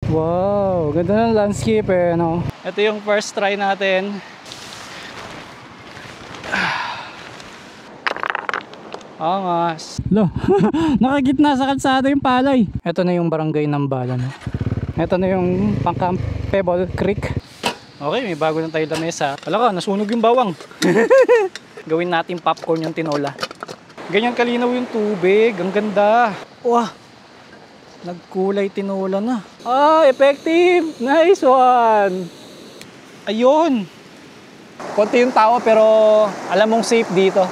Wow, ganda ng landscape eh, no? Ito yung first try natin. Angas. Lo, nakagitna sa kalsada yung palay. Ito na yung barangay ng Bala, no? Ito na yung pang-Camp Pebble Creek. Okay, may bago na tayo lamesa. Wala ka, nasunog yung bawang. Gawin natin popcorn yung tinola. Ganyan kalinaw yung tubig. Ang ganda. Wah, nagkulay tinola na. Ah, effective. Nice one. Ayun. Konti yung tao pero alam mong safe dito.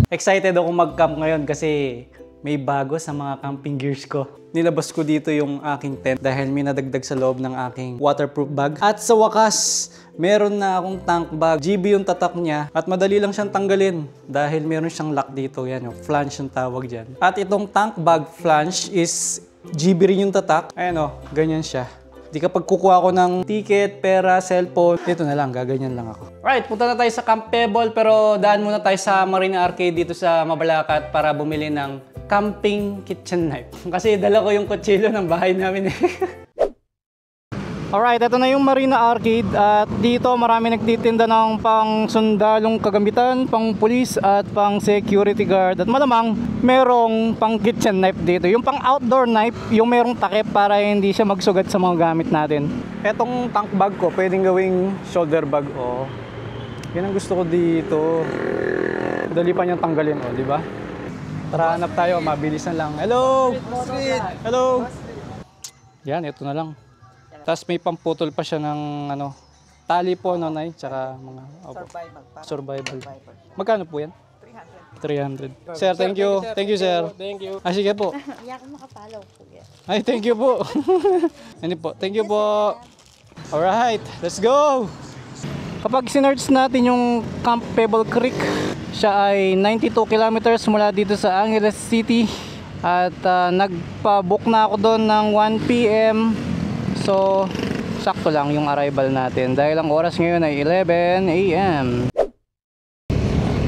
Excited ako mag-camp ngayon kasi may bago sa mga camping gears ko. Nilabas ko dito yung aking tent dahil may nadagdag sa loob ng aking waterproof bag. At sa wakas, meron na akong tank bag. GB yung tatak niya at madali lang siyang tanggalin dahil meron siyang lock dito. Yan yung flange yung tawag dyan. At itong tank bag flange is GB rin yung tatak. Ayan o, ganyan siya. Di kapag kukuha ko ng ticket, pera, cellphone, dito na lang, gaganyan lang ako. Right, punta na tayo sa Camp Pebble pero daan muna tayo sa Marina Arcade dito sa Mabalacat para bumili ng camping kitchen knife. Kasi dala ko yung kutsilyo ng bahay namin eh. Alright, ito na yung Marina Arcade at dito marami nagtitinda ng pang sundalong kagamitan, pang police at pang security guard at malamang merong pang kitchen knife dito. Yung pang outdoor knife, yung merong takip para hindi siya magsugat sa mga gamit natin. Etong tank bag ko, pwedeng gawing shoulder bag o. Yan ang gusto ko dito. Dali pa niyang tanggalin o, di ba? Tara, hanap tayo, mabilis na lang. Hello! Hello! Yan, ito na lang. Tapos may pamputol pa siya ng ano, tali po, no, Nay? Tsaka mga survival. Magkano po yan? 300. Sir, thank you. Thank you, sir. Thank you. Ah, sige po. Iyakan makapalaw po yan. Ay, thank you po. Ano po? Thank you po. Alright, let's go! Kapag sinerch natin yung Camp Pebble Creek, siya ay 92 kilometers mula dito sa Angeles City. At nagpa-book na ako doon ng 1 PM. So, sakto lang yung arrival natin dahil ang oras ngayon ay 11 AM.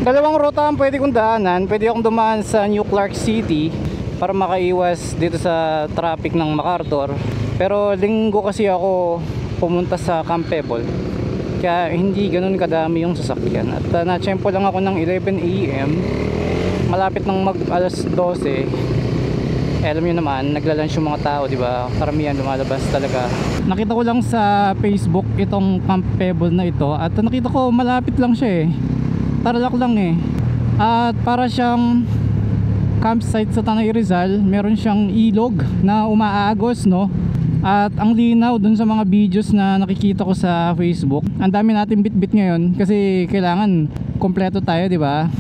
Dalawang ruta ang pwede kong daanan. Pwede akong dumaan sa New Clark City para makaiwas dito sa traffic ng MacArthur. Pero linggo kasi ako pumunta sa Camp Pebble. Kaya hindi ganun kadami yung sasakyan. At na-tsempo lang ako ng 11 AM. Malapit ng mag alas 12. Alam niyo naman, naglalunch yung mga tao, di ba? Karamihan lumalabas talaga. Nakita ko lang sa Facebook itong Camp Pebble na ito at nakita ko malapit lang siya eh. Tarlac lang eh. At para siyang campsite sa Tanay Rizal, meron siyang ilog na umaagos, no? At ang linaw dun sa mga videos na nakikita ko sa Facebook. Ang dami natin bit-bit ngayon kasi kailangan kompleto tayo, di ba?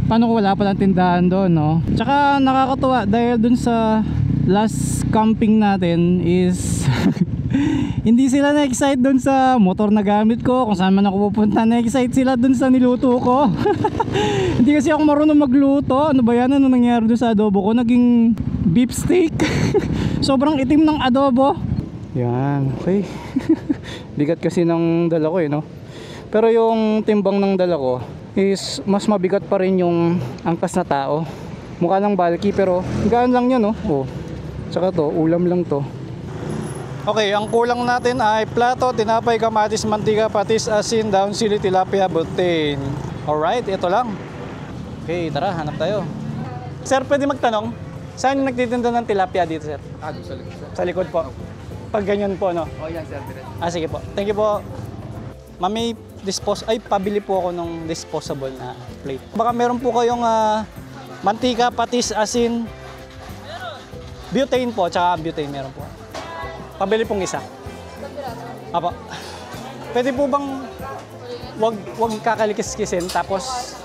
Paano kung wala palang tindahan doon, no? Tsaka nakakatuwa dahil dun sa last camping natin is hindi sila na-excite dun sa motor na gamit ko, kung saan man ako pupunta. Na-excite sila dun sa niluto ko. Hindi kasi ako marunong magluto. Ano ba yan? Ano nangyari dun sa adobo ko? Naging beef steak. Sobrang itim ng adobo. Yan, okay. Bigat kasi ng dala ko eh, no? Pero yung timbang ng dala ko is mas mabigat pa rin yung angkas na tao. Mukha ng bulky pero gaan lang yun, no? Oh. Tsaka to, ulam lang to. Okay, ang kulang natin ay plato, tinapay, kamatis, mantika, patis, asin, daon, sili, tilapia, butin. Alright, ito lang. Okay, tara, hanap tayo. Sir, pwede magtanong? Saan nagtitinda ng tilapia dito, sir? Sa likod. Sa likod po. Pag ganyan po, no? Oh, yan, sir. Ah, sige po. Thank you po. Mami, pabili po ako ng disposable na plate. Baka meron po kayong mantika, patis, asin. Butane po, tsaka butane meron po. Pabili pong isa. Apo. Pwede po bang wag kakalikis-kisin tapos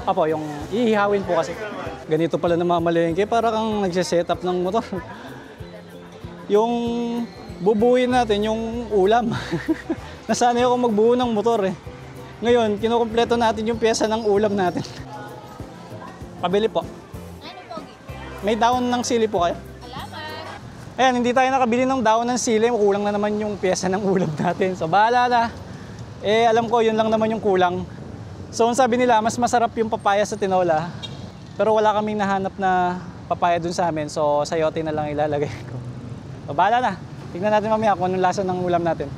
apo, yung ihihawin po kasi. Ganito pala namamalengke, para kang nagse-setup ng motor. Yung bubuuin natin yung ulam. Nasanay ako magbuo ng motor eh. Ngayon, kinukumpleto natin yung pyesa ng ulam natin. Pabili po. May daon ng sili po kayo? Ayan, hindi tayo nakabili ng daon ng sili. Kulang na naman yung pyesa ng ulam natin. So, bahala na. Eh, alam ko, yun lang naman yung kulang. So, ang sabi nila, mas masarap yung papaya sa tinola. Pero wala kaming nahanap na papaya dun sa amin. So sayote na lang ilalagay ko. So bahala na. Tignan natin mamaya kung anong lasa ng ulam natin.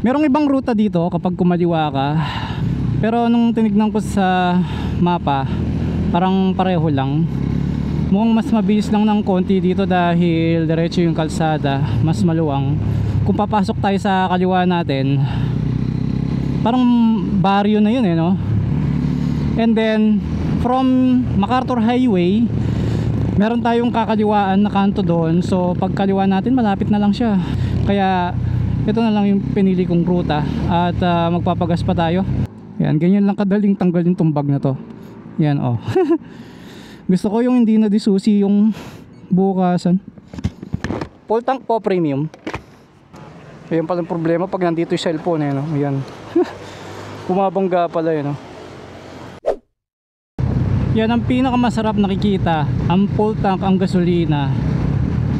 Merong ibang ruta dito kapag kumaliwa ka. Pero nung tinignan ko sa mapa, parang pareho lang. Mukhang mas mabilis lang ng konti dito dahil diretso yung kalsada, mas maluwang. Kung papasok tayo sa kaliwa natin, parang baryo na yun no? And then from MacArthur Highway, meron tayong kakaliwaan na kanto doon. So pag kaliwa natin, malapit na lang siya. Kaya ito na lang yung pinili kong ruta. At magpapagas pa tayo. Yan, ganyan lang kadaling tanggalin tong bag na to. Yan oh. Gusto ko yung hindi na disusi yung bukasan. Full tank po, premium. Ayan pala yung problema pag nandito yung cellphone no? Ayan. Bumabangga pala no? Yan ang pinakamasarap nakikita. Ang full tank, ang gasolina.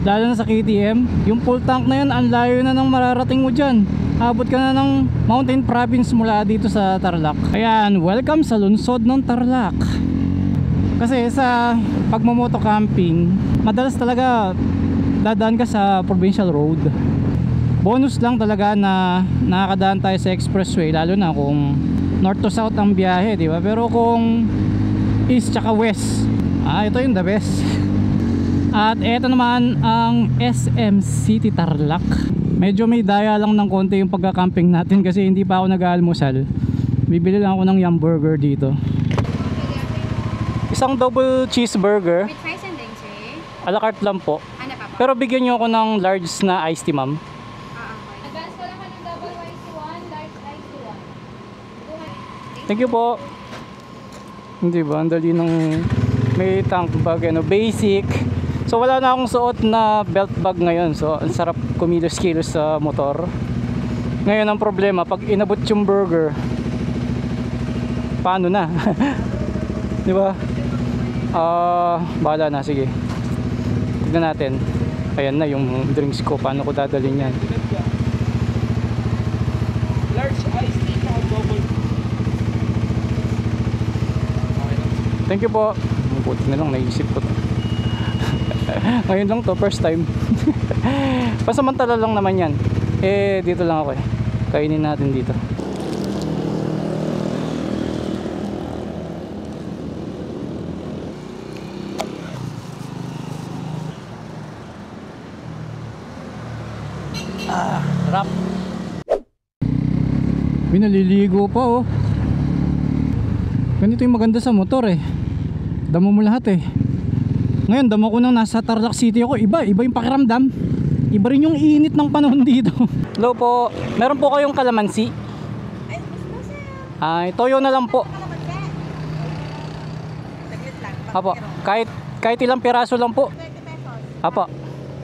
Lalo na sa KTM, yung full tank na yun, ang layo na ng mararating mo dyan. Abot ka na ng mountain province mula dito sa Tarlac. Ayan, welcome sa lungsod ng Tarlac. Kasi sa pagmamoto camping, madalas talaga dadaan ka sa provincial road. Bonus lang talaga na nakakadaan tayo sa expressway, lalo na kung north to south ang biyahe, di ba? Pero kung east tsaka west, ito yung the best. At eto naman ang SM City Tarlac. Medyo may daya lang ng konti yung pagka-camping natin kasi hindi pa ako nag-aalmusal. Bibili lang ako ng Yum Burger dito. Isang double cheeseburger. With fries and drinks, eh? A la carte lang po. Ano pa po? Pero bigyan nyo ako ng large na iced tea, ma'am. Okay. Advance ko lang ng double iced one, large iced one. Thank you po. Hindi ba? Ang dali ng may tank bag, basic. So wala na akong suot na belt bag ngayon. So ang sarap kumilos-kilos sa motor. Ngayon ang problema, pag inabot yung burger, paano na? Di ba? Bahala na, sige. Tignan natin. Ayan na yung drinks ko. Paano ko dadalhin yan? Large iced tea na double. Thank you po. Buti na lang, naisip ko to. Ngayon lang to, first time. Pasamantala lang naman yan. Dito lang ako eh. Kainin natin dito. Sarap. May naliligo pa oh. Ganito yung maganda sa motor eh. Damo mo lahat eh. Ngayon damo ko nang nasa Tarlac City ako. Iba yung pakiramdam. Iba rin yung init ng panahon dito. Hello po. Meron po kayong kalamansi? Ay, toyo na lang po. Apo, kahit ilang piraso lang po. Apo.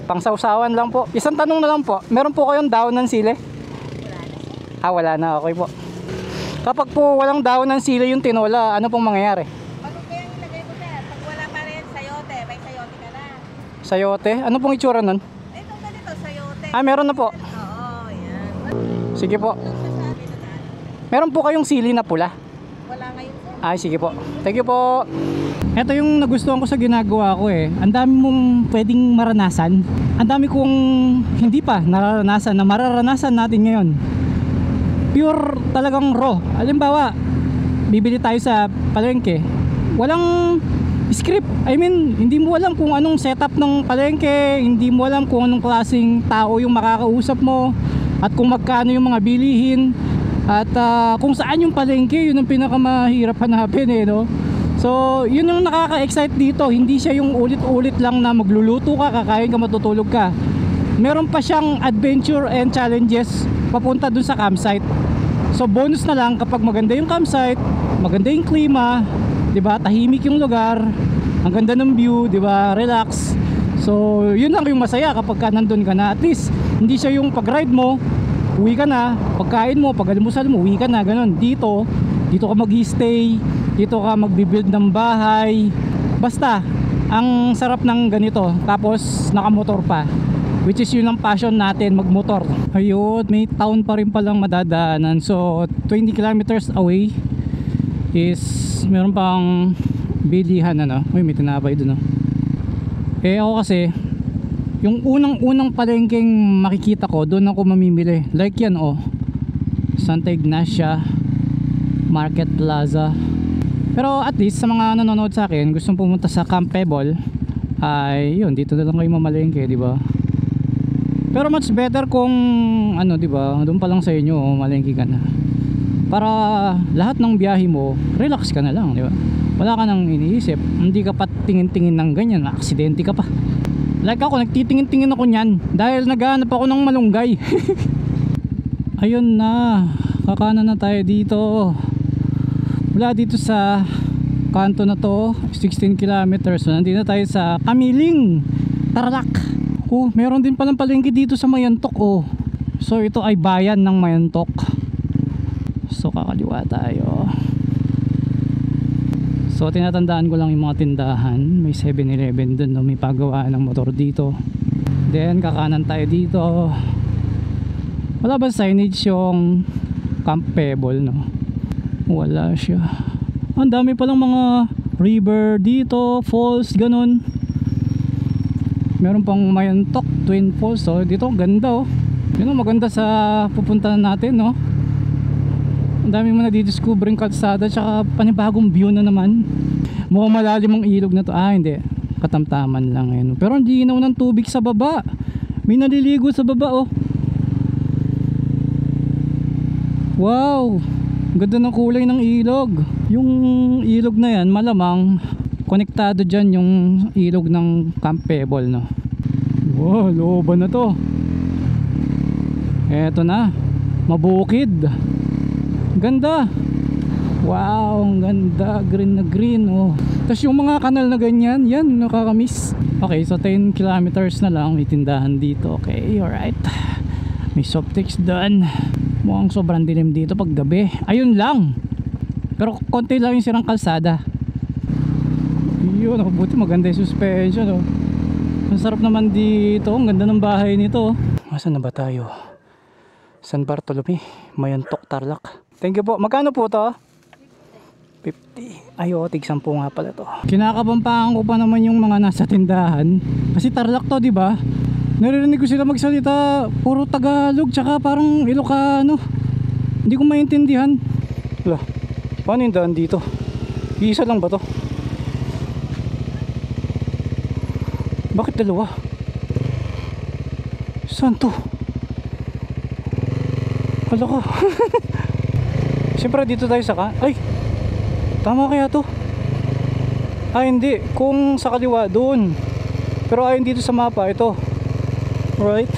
Pangsawsawan lang po. Isang tanong na lang po. Meron po kayong daon ng sili? Wala na. Okay po. Kapag po walang daon ng sili yung tinola, ano pong mangyayari? Ano kaya yung ilagay mo, sir? Pag wala pa rin sayote, may sayote ka na. Sayote? Ano pong itsura nun? Ito ganito, sayote. Meron na po. Oo, yan. Sige po. Lang siya sa amin na. Meron po kayong sili na pula? Wala ngayon, sir. Ay, sige po. Thank you po. Ito yung nagustuhan ko sa ginagawa ko eh. Ang dami mong pwedeng maranasan. Ang dami kong hindi pa nararanasan na mararanasan natin ngayon. Pure talagang raw. Halimbawa, bibili tayo sa palengke. Walang script. I mean, hindi mo alam kung anong setup ng palengke. Hindi mo alam kung anong klaseng tao yung makakausap mo. At kung magkano yung mga bilihin. At kung saan yung palengke, yun ang pinakamahirap hanapin no? So yun yung nakaka-excite dito. Hindi siya yung ulit-ulit lang na magluluto ka, kakain ka, matutulog ka. Meron pa siyang adventure and challenges papunta dun sa campsite. So bonus na lang kapag maganda yung campsite, maganda yung klima, 'di ba? Tahimik yung lugar, ang ganda ng view, 'di ba? Relax. So yun lang yung masaya kapag ka nandun ka na. At least hindi siya yung pag-ride mo, uwi ka na, pagkain mo, pag-almusal mo, uwi ka na, ganun. Dito ka mag-stay, dito ka magbi-build ng bahay. Basta ang sarap ng ganito, tapos nakamotor pa. which is yun ang passion natin, magmotor. Ayun, may town pa rin palang madadaanan. So 20 kilometers away is meron pang bilihan ano. Uy, may tinapay dun oh. Eh ako kasi yung unang palengkeng makikita ko, doon ako mamimili. Like yan oh, Santa Ignacia Market Plaza. Pero at least sa mga nanonood sa akin, gustong pumunta sa Camp Pebble, ay yun, dito na lang kayo mamalengke, di ba? Pero much better kung ano, di ba? Doon pa lang sa inyo, malengke ka na. Para lahat ng biyahe mo, relax ka na lang, di ba? Wala ka nang iniisip. Hindi ka pa tingin-tingin ng ganyan, aksidente ka pa. Like ako, nagtitingin-tingin ako niyan dahil naghahanap ako ng malunggay. Ayun na, kakanan na tayo dito. Mula dito sa kanto na to, 16 kilometers. So nandito na tayo sa Kamiling, Tarlac. Oh, meron din palang palengke dito sa Mayantok oh. So ito ay bayan ng Mayantok. So kakaliwa tayo. So tinatandaan ko lang yung mga tindahan. May 7-Eleven dun no? May pagawaan ng motor dito. Then kakanan tayo dito. Wala ba signage yung Camp Pebble no? Wala siya. Ang dami palang mga river dito, falls, ganun. Meron pang Mayantok Twin Falls. So dito ganda oh. Yun oh, maganda sa pupuntahan natin no. Ang dami mo na didiscovering kalsada, tsaka panibagong view na naman. Mukhang malalim ang ilog na to. Ah hindi, katamtaman lang yun. Pero hindi ginaw ng tubig sa baba. May naliligo sa baba oh. Wow, ganda ng kulay ng ilog. Yung ilog na yan, malamang konektado dyan yung ilog ng Camp Pebble no? Wow, looban na to. Eto na, mabukid. Ganda. Wow, ang ganda, green na green oh. Tapos yung mga kanal na ganyan, yan, nakakamiss. Okay, so 10 kilometers na lang, may tindahan dito. Okay, alright. May soft drinks doon. Mukhang sobrang dilim dito pag gabi. Ayun lang. Pero konti lang yung sirang kalsada. Yun, oh, buti maganda yung suspension oh. Ang sarap naman dito. Ang ganda ng bahay nito. Asan na ba tayo? San Bartolome, Mayantok, Tarlac. Thank you po. Magkano po to? 50. Ay oh, tig 10 nga pala to. Kinakabampahan ko pa naman yung mga nasa tindahan. Kasi Tarlac to, di ba? Naririnig ko sila magsalita puro Tagalog tsaka parang Ilocano. Hindi ko maintindihan. Wala. Paano yung daan dito? Isa lang ba to? Bakit dalawa? Saan to? Hala ka. Siyempre dito tayo sa ay! Tama kaya to? Ay hindi. Kung sa kaliwa doon. Pero ayun dito sa mapa. Ito. Right?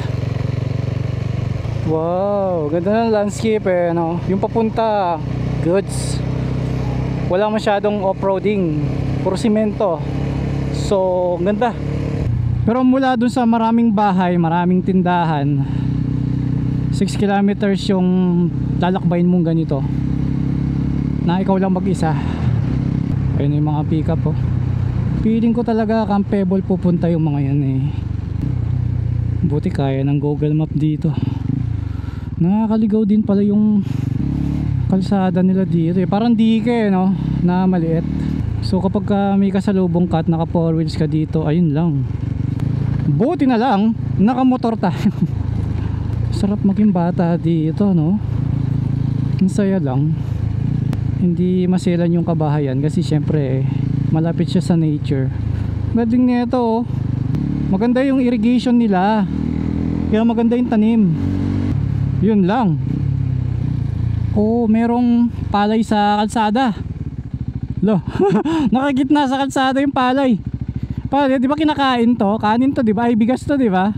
Wow, ganda ng landscape eh, no? Yung papunta, goods. Wala masyadong off-roading, puro simento. So, ganda. Pero mula dun sa maraming bahay, maraming tindahan, 6 kilometers yung lalakbayin mong ganito na ikaw lang mag-isa. Ayun yung mga pick up oh. Feeling ko talaga Camp Pebble pupunta yung mga yan eh. Buti kaya ng Google Map dito. Nakakaligaw din pala yung kalsada nila dito eh. Parang dike eh, no? Na maliit. So kapag may kasalubong ka at naka 4 wheels ka dito, ayun lang. Buti na lang nakamotor tayo. Sarap maging bata dito no. Ang saya lang. Hindi maselan yung kabahayan kasi syempre malapit siya sa nature. Galing nito oh. Maganda yung irrigation nila. Kaya maganda yung tanim. Yun lang. Oh, merong palay sa kalsada. Lo. Nakagitna sa kalsada yung palay. Palay, di ba kinakain to? Kanin to, di ba? Ay, bigas to, di ba?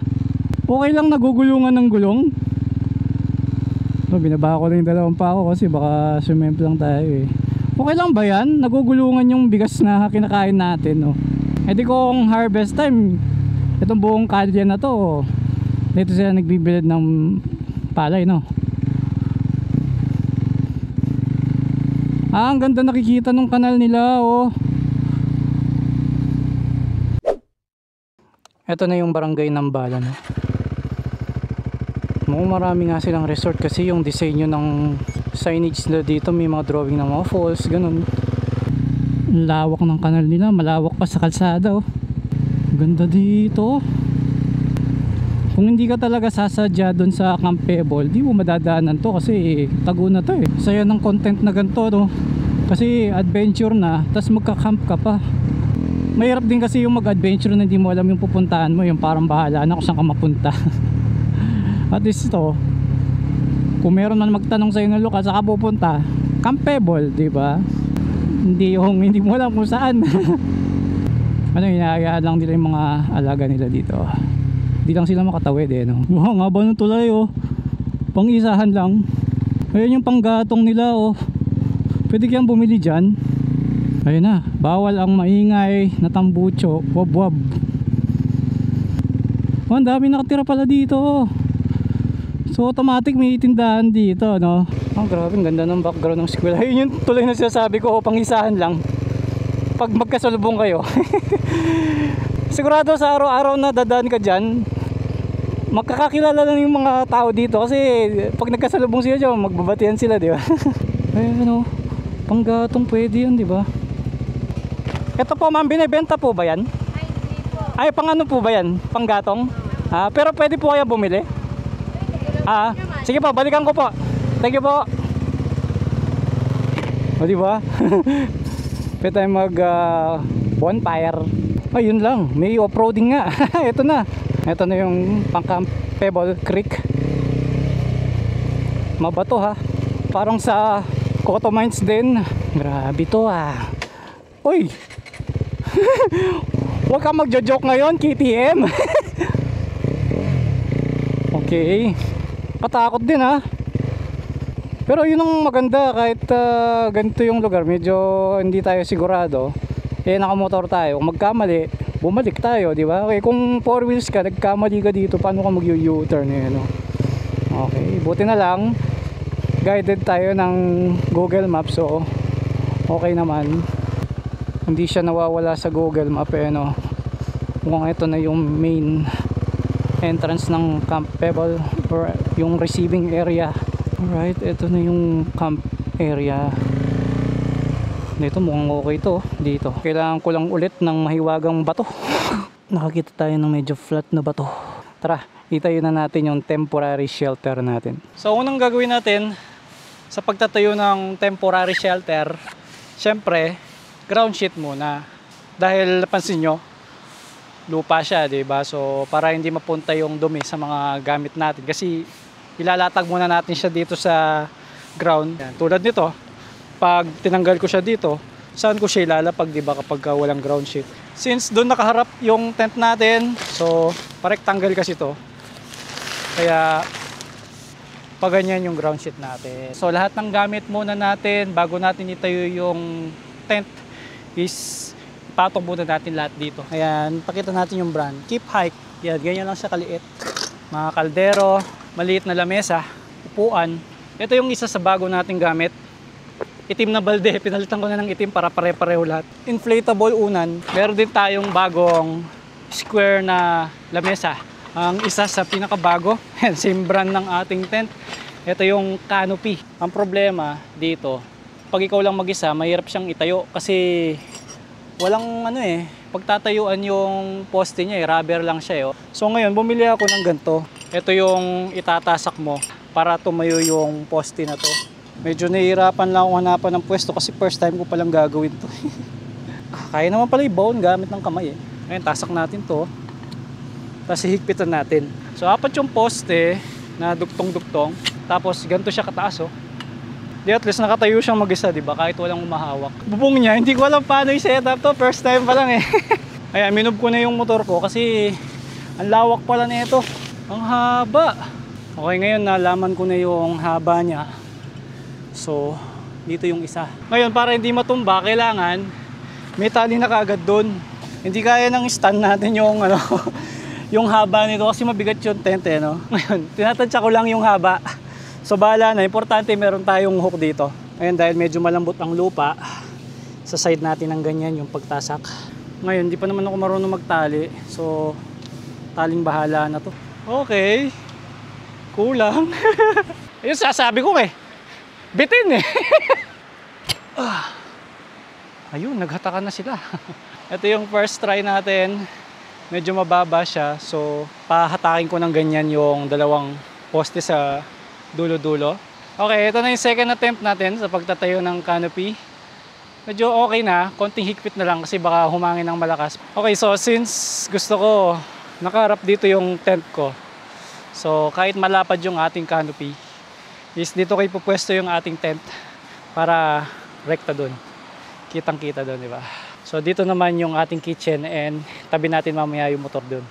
Okay lang nagugulungan ng gulong. So, binaba ko lang yung dalawang pa ako kasi baka sumemplang tayo eh. Okay lang ba yan? Nagugulungan yung bigas na kinakain natin, oh. Eh di kung harvest time, itong buong kalye na to, dito sila nagbibilad ng palay, no? Ah, ang ganda nakikita nung kanal nila, oh. Ito na yung barangay ng Bala, no? mo, marami nga silang resort kasi yung disenyo ng signage nila dito, may mga drawing ng mga falls, ganun. Lawak ng kanal nila, malawak pa sa kalsada oh. Ganda dito. Kung hindi ka talaga sasadya doon sa Camp Pebble, di mo madadaanan to kasi tago na to eh. Saya ng content na ganito no. Kasi adventure na, tas magka-camp ka pa. Mahirap din kasi yung mag-adventure na hindi mo alam yung pupuntahan mo, yung parang bahala na kung saan ka mapunta. At least ito, kung meron man magtanong sa'yo ng lugar saan ka pupunta, Camp Pebble, di ba? Hindi mo alam kung saan. Ano, hinahayaan lang nila yung mga alaga nila dito. Hindi lang sila makatawid eh, no? Wow, nga ba ng tulay oh. Pang-isahan lang. Ayun yung panggatong nila oh. Pwede kayang bumili dyan. Ayun na, bawal ang maingay na tambucho. Wab wab. Oh, ang dami nakatira pala dito oh. So automatic may tindahan dito, no? Oh, grabe, ang ganda ng background ng school. Ayun yung tuloy na sinasabi ko, pang-isahan lang. Pag magkasalubong kayo. Sigurado sa araw-araw na dadaan ka dyan, magkakakilala lang yung mga tao dito. Kasi pag nagkasalubong sila dyan, magbabatian sila, di ba? Ayun, ano, panggatong pwede yun, di ba? Ito po ma'am, binibenta po ba yan? Ay, hindi po. Ay, pang ano po ba yan? Panggatong? Ah, pero pwede po kaya bumili? Ah, sige po, balikan ko po. Thank you po. O, di ba? Pwede tayo mag bonfire. Ayun lang, may off-roading nga. Ito na. Ito na yung pang-Camp Pebble Creek. Mabato ha. Parang sa Cotto Mines din. Grabe to ah. Uy. Huwag ka magjo-joke ngayon, KTM. Okay. Patakot din ha. Pero yun ang maganda, kahit ganito yung lugar, medyo hindi tayo sigurado. Eh nakamotor tayo, kung magkamali, bumalik tayo, di ba? Okay, kung 4 wheels ka, nagkamali ka dito, paano ka mag-U-turn eh, no? Okay, buti na lang guided tayo ng Google Maps, so okay naman. Hindi siya nawawala sa Google Map eh, no? Mukhang ito na yung main entrance ng Camp Pebble or yung receiving area. Alright, ito na yung camp area. Dito mukhang okay to. Dito kailangan ko lang ulit ng mahiwagang bato. Nakakita tayo ng medyo flat na bato. Tara, itayo na natin yung temporary shelter natin. So unang gagawin natin sa pagtatayo ng temporary shelter, syempre ground sheet muna. Dahil napansin nyo, lupa siya, diba? So para hindi mapunta yung dumi sa mga gamit natin, kasi ilalatag muna natin siya dito sa ground. Yan. Tulad nito, pag tinanggal ko siya dito, saan ko siya ilalapag, diba, kapag walang ground sheet? Since doon nakaharap yung tent natin, so pa-rectangle kasi to, kaya pag ganyan yung ground sheet natin. So lahat ng gamit muna natin bago natin itayo yung tent is patong muna natin lahat dito. Ayan, pakita natin yung brand, Keep Hike. Yan, ganyan lang siya kaliit. Mga kaldero, maliit na lamesa, upuan. Ito yung isa sa bago nating gamit. Itim na balde, pinalitan ko na ng itim para pare-pareho lahat. Inflatable unan. Meron din tayong bagong square na lamesa. Ang isa sa pinakabago, same brand ng ating tent. Ito yung canopy. Ang problema dito, pag ikaw lang mag-isa, mahirap siyang itayo kasi walang ano eh, pagtatayuan yung poste niya eh, rubber lang siya eh. So ngayon, bumili ako ng ganito. Ito yung itatasak mo para tumayo yung poste na to. Medyo nahihirapan lang akong hanapan ng pwesto kasi first time ko palang gagawin to. Kaya naman pala i-bone gamit ng kamay eh. Ngayon, tasak natin to. Tapos hihigpitan natin. So apat yung poste na duktong-duktong. Tapos ganito siya kataas oh. Di at least nakatayo siyang mag-isa, diba? Kahit walang umahawak. Bubong niya, hindi ko alam paano i-setup to. First time pa lang eh. Ayan, minob ko na yung motor ko kasi ang lawak pala nito. Ang haba. Okay, ngayon nalaman ko na yung haba niya. So, dito yung isa. Ngayon, para hindi matumba, kailangan may tali na kaagad doon. Hindi kaya ng stand natin yung ano, yung haba nito kasi mabigat yung tent eh, no? Ngayon, tinatansya ko lang yung haba. So, bahala na. Importante meron tayong hook dito. Ngayon, dahil medyo malambot ang lupa, sa side natin ng ganyan yung pagtasak. Ngayon, di pa naman ako marunong magtali. So, taling bahala na to. Okay. Kulang. Ayun sasabi ko eh. Bitin eh. Ayun, naghatakan na sila. Ito yung first try natin. Medyo mababa siya. So, pahatakin ko ng ganyan yung dalawang poste sa dulo-dulo. Okay, ito na yung second attempt natin sa pagtatayo ng canopy. Medyo okay na. Konting higpit na lang kasi baka humangin ng malakas. Okay, so since gusto ko nakaharap dito yung tent ko. So, kahit malapad yung ating canopy, is dito kayo pupwesto yung ating tent para rekta dun. Kitang-kita dun, di ba? So, dito naman yung ating kitchen and tabi natin mamaya yung motor dun.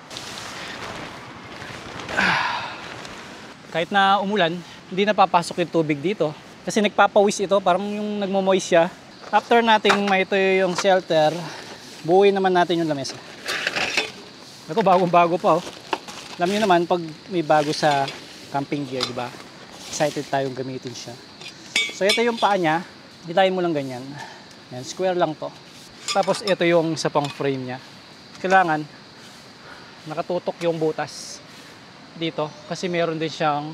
Kahit na umulan, hindi napapasok yung tubig dito. Kasi nagpapawis ito, parang yung nagmo-moist siya. After nating maituyo yung shelter, buuin naman natin yung lamesa. Ito, bagong-bago pa oh. Alam niyo naman, pag may bago sa camping gear, di ba? Excited tayong gamitin siya. So, ito yung paa niya. Hilahin mo lang ganyan. Yan, square lang to. Tapos, ito yung isa pang frame niya. Kailangan, nakatutok yung butas dito. Kasi meron din siyang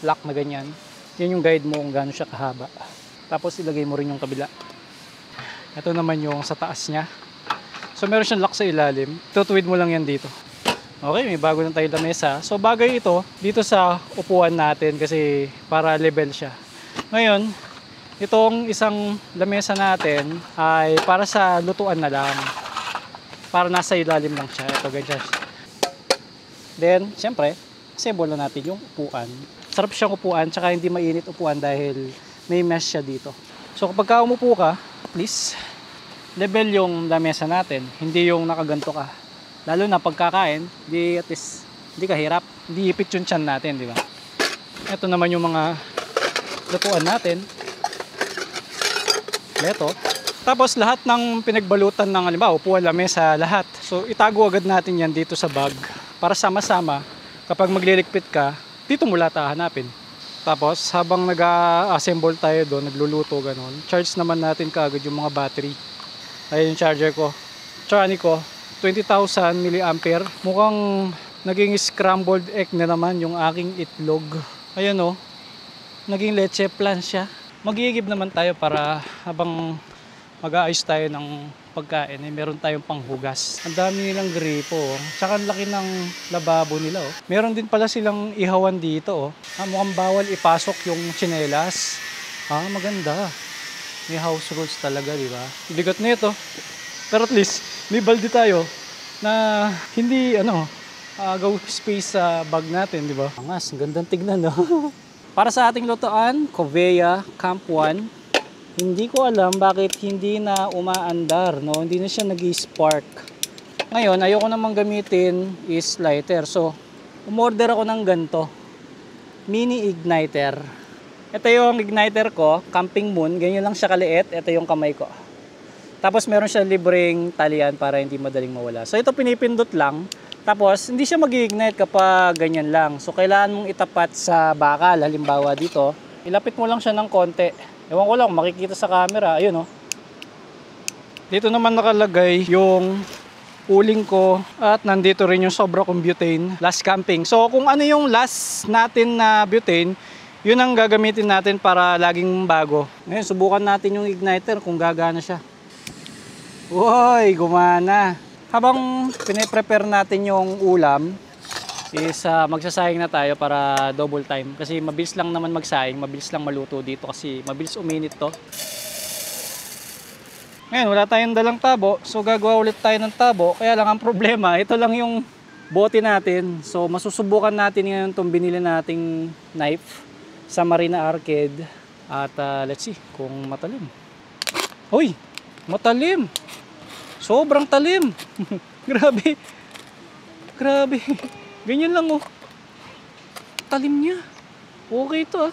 lock na ganyan. Yan yung guide mo kung gaano siya kahaba. Tapos, ilagay mo rin yung kabila. Ito naman yung sa taas niya. So, meron siyang lock sa ilalim. Tutuwid mo lang yan dito. Okay, may bago na tayo lamesa. So, bagay ito dito sa upuan natin kasi para level siya. Ngayon, itong isang lamesa natin ay para sa lutuan na lang. Para nasa ilalim lang siya. Ito, ganyan siya. Then, syempre, assemble na natin yung upuan. Sarap siyang upuan, tsaka hindi mainit upuan dahil may mesh siya dito. So, kapag ka umupo ka, please, level yung lamesa natin, hindi yung nakaganto ka. Lalo na pagkakain, di at least hindi ka hirap, hindi ipit yung tiyan natin, di ba? Ito naman yung mga lutuan natin. Ito. Tapos lahat ng pinagbalutan ng halimbawa, upuan, lamesa, lahat. So itago agad natin yan dito sa bag para sama-sama kapag magliligpit ka, dito mo lahat hahanapin. Tapos habang nag-assemble tayo doon, nagluluto ganon, charge naman natin kaagad yung mga battery. Ayun yung charger ko. Tsaka ko, 20,000 mAh. Mukhang naging scrambled egg na naman yung aking itlog. Ayan o, naging leche plan siya. Magigib naman tayo para habang mag-aayos tayo ng pagkain, eh, meron tayong panghugas. Ang dami nilang gripo. Oh. Tsaka ang laki ng lababo nila. Oh. Meron din pala silang ihawan dito. Oh. Mukhang bawal ipasok yung tsinelas. Maganda. May house rules talaga, di ba? Bigat na ito. Pero at least, may balde tayo na hindi, go space sa bag natin, di ba? Angas, gandang tignan, no? Para sa ating lutoan, Covea Camp 1. Hindi ko alam bakit hindi na umaandar, no? Hindi na siya nag-spark. Ngayon, ayoko namang gamitin is lighter. So, umorder ako ng ganito. Mini igniter. Ito yung igniter ko, Camping Moon. Ganyan lang siya kaliit. Ito yung kamay ko. Tapos meron siya libreng talian para hindi madaling mawala. So, ito pinipindot lang. Tapos, hindi siya mag-ignite kapag ganyan lang. So, kailangan mong itapat sa bakal. Halimbawa dito, ilapit mo lang siya ng konti. Ewan ko lang, makikita sa camera. Ayun, oh. Dito naman nakalagay yung uling ko at nandito rin yung sobra kong butane last camping. So, kung ano yung last natin na butane, yun ang gagamitin natin para laging bago. Ngayon, subukan natin yung igniter kung gagana siya. Uy, gumana. Habang pine-prepare natin yung ulam, is magsasayang na tayo para double time. Kasi mabilis lang naman magsayang, mabilis lang maluto dito kasi mabilis uminit to. Ngayon, wala tayong dalang tabo, so gagawa ulit tayo ng tabo. Kaya lang ang problema, ito lang yung bote natin. So masusubukan natin ngayon itong binili nating knife sa Marina Arcade. At let's see kung matalim. Uy, matalim! Sobrang talim! Grabe! Grabe! Ganyan lang oh. Talim niya. Okay ito ah.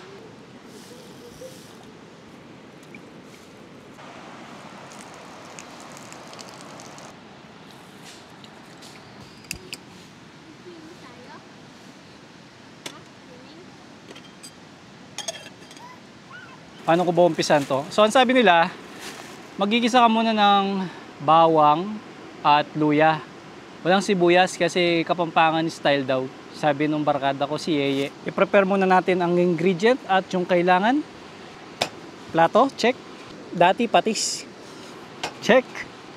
Paano ko ba umpisan to? So, ang sabi nila, magigisa ka muna ng bawang at luya. Walang sibuyas kasi Kapampangan style daw. Sabi nung barkada ko si Yeye. I-prepare muna natin ang ingredient at yung kailangan. Plato, check. Dati patis. Check.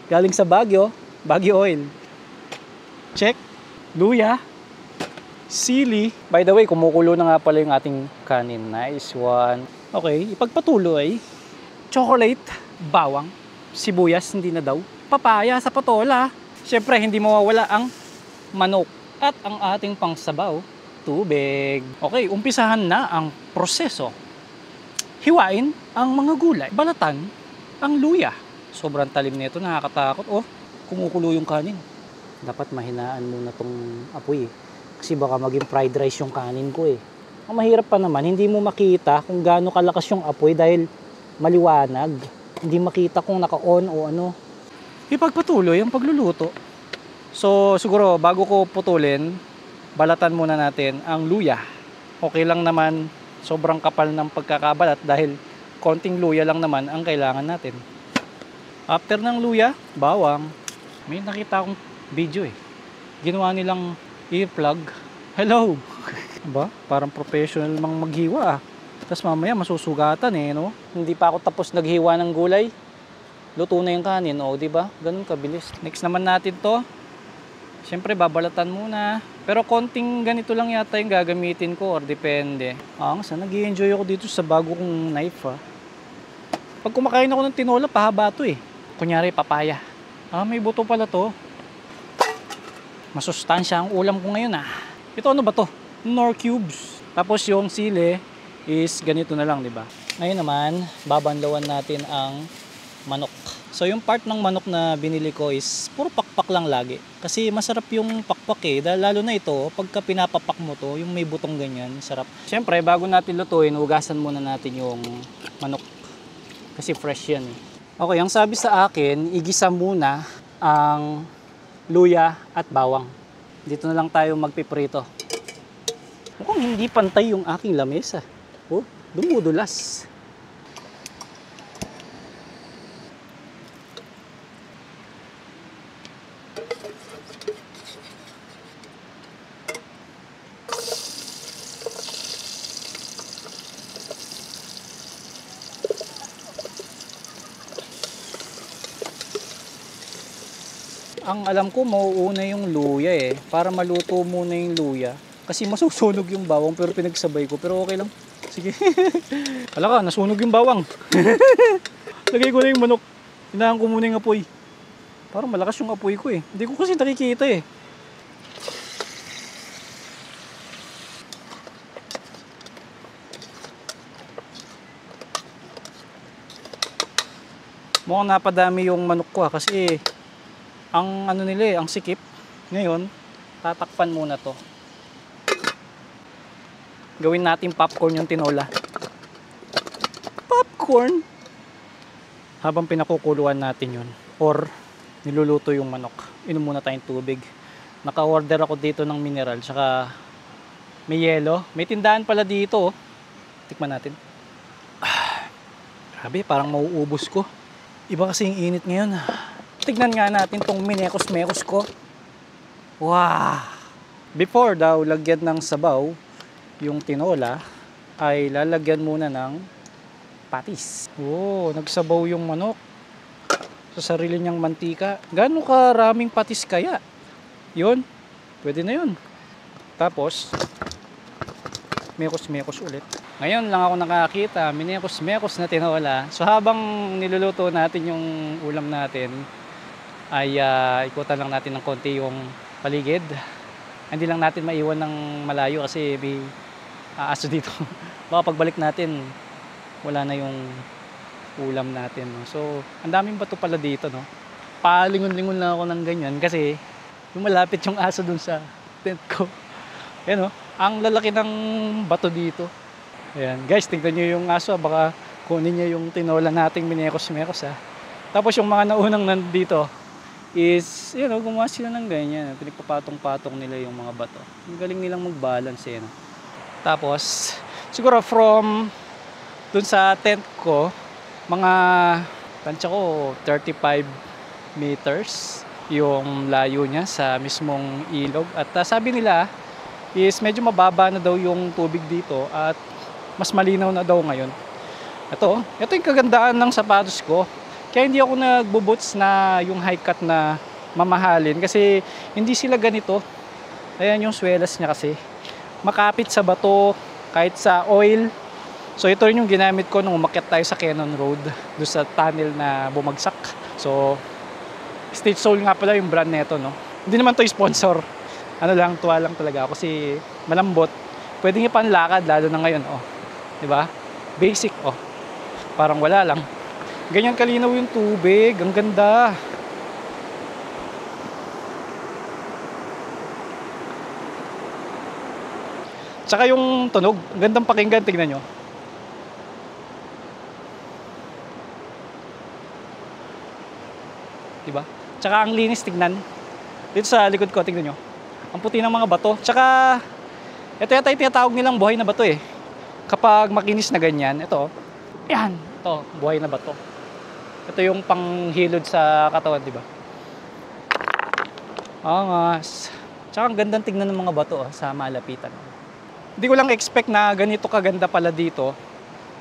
Galing sa Baguio, Baguio oil. Check. Luya. Sili. By the way, kumukulo na nga pala yung ating kanin. Nice one. Okay, ipagpatuloy. Chocolate, bawang, sibuyas, hindi na daw. Papaya sa patola. Siyempre, hindi mawawala ang manok. At ang ating pangsabaw, tubig. Okay, umpisahan na ang proseso. Hiwain ang mga gulay. Balatan ang luya. Sobrang talim nito, nakakatakot. Oh, kumukulo yung kanin. Dapat mahinaan muna tong apoy eh. Kasi baka maging fried rice yung kanin ko eh. Ang mahirap pa naman, hindi mo makita kung gaano kalakas yung apoy dahil maliwanag. Hindi makita kung naka-on o ano. Ipagpatuloy ang pagluluto. So siguro bago ko putulin, balatan muna natin ang luya. Okay lang naman, sobrang kapal ng pagkakabalat dahil konting luya lang naman ang kailangan natin. After ng luya, bawang. May nakita akong video eh. Ginawa nilang earplug. Hello! Ba? Parang professional mang maghiwa ah. Tapos mamaya masusugatan eh, no? Hindi pa ako tapos naghiwa ng gulay. Luto na yung kanin, oh, di ba? Ganun kabilis. Next naman natin to. Siyempre, babalatan muna. Pero konting ganito lang yata yung gagamitin ko or depende. Sana nag-i-enjoy ako dito sa bago kong knife, ha. Pag kumakain ako ng tinola, pahaba to eh. Kunyari, papaya. May buto pala to. Masustansya ang ulam ko ngayon, ah. Ito ano ba to? Nor cubes. Tapos yung sili is ganito na lang, di ba? Ngayon naman, babanlawan natin ang manok. So yung part ng manok na binili ko is puro pakpak lang lagi. Kasi masarap yung pakpak eh. Lalo na ito, pagka pinapapak mo to, yung may butong ganyan, sarap. Siyempre, bago natin lutuin, hugasan muna natin yung manok. Kasi fresh yan eh. Okay, ang sabi sa akin, igisa muna ang luya at bawang. Dito na lang tayo magpiprito. Mukhang hindi pantay yung aking lamesa. Oh, dumudulas. Ang alam ko, mauuna yung luya eh. Para maluto muna yung luya. Kasi masusunog yung bawang pero pinagsabay ko. Pero okay lang. Sige. Hala ka, nasunog yung bawang. Lagay ko na yung manok. Hinahan ko muna yung apoy. Parang malakas yung apoy ko eh. Hindi ko kasi nakikita eh. Mukhang napadami yung manok ko kasi ang ano nila eh, ang sikip. Ngayon, tatakpan muna to. Gawin natin popcorn yung tinola. Popcorn! Habang pinakukuluan natin yun. Or, niluluto yung manok. Inom muna tayong tubig. Naka-order ako dito ng mineral. Tsaka, may yelo. May tindahan pala dito. Tikman natin. Grabe, parang mauubos ko. Iba kasi yung init ngayon. Tignan nga natin tong minekos-mekos ko. Wow! Before daw lagyan ng sabaw, yung tinola, ay lalagyan muna ng patis. Oh, nagsabaw yung manok sa sarili niyang mantika. Gaano karaming patis kaya? Yun, pwede na yun. Tapos, mekos-mekos ulit. Ngayon lang ako nakakita, minekos-mekos na tinola. So habang niluluto natin yung ulam natin, ay ikutan lang natin ng konti yung paligid. Hindi lang natin maiwan ng malayo kasi may aso dito. Baka pagbalik natin, wala na yung ulam natin. No? So, ang daming bato pala dito. No? Palingon-lingon lang ako ng ganyan kasi yung malapit yung aso dun sa tent ko. Ayan, no? Ang lalaki ng bato dito. Ayan. Guys, tignan nyo yung aso. Baka kunin niya yung tinola nating minekos-mekos. Tapos yung mga naunang nandito, is, you know, gumawa sila ng ganyan. Pinagpapatong-patong nila yung mga bato. Ang galing nilang mag-balance eh. No? Tapos, siguro from dun sa tent ko, mga tansya ko 35 meters yung layo niya sa mismong ilog. At sabi nila is medyo mababa na daw yung tubig dito at mas malinaw na daw ngayon. Ito yung kagandaan ng sapatos ko. Kaya hindi ako nagbo-boots na yung high cut na mamahalin kasi hindi sila ganito. Ayan yung swelas niya kasi. Makapit sa bato, kahit sa oil. So ito rin yung ginamit ko nung umakyat tayo sa Cannon Road, doon sa tunnel na bumagsak. So Stage Soul nga pala yung brand nito, no. Hindi naman to sponsor. Ano lang, tuwa lang talaga ako kasi malambot. Pwede nga panlakad lalo na ngayon, oh. 'Di ba? Basic, oh. Parang wala lang. Ganyan kalinaw yung tubig, ang ganda. Tsaka yung tunog, gandang pakinggan, tingnan nyo. Diba? Tsaka ang linis tignan. Dito sa likod ko, tingnan nyo. Ang puti ng mga bato. Tsaka, ito yata yung tinatawag nilang buhay na bato eh. Kapag makinis na ganyan, ito, yan, ito, buhay na bato. Ito yung panghilod sa katawan, diba? Angas. Tsaka ang gandang tignan ng mga bato sa malapitan. Hindi ko lang expect na ganito kaganda pala dito.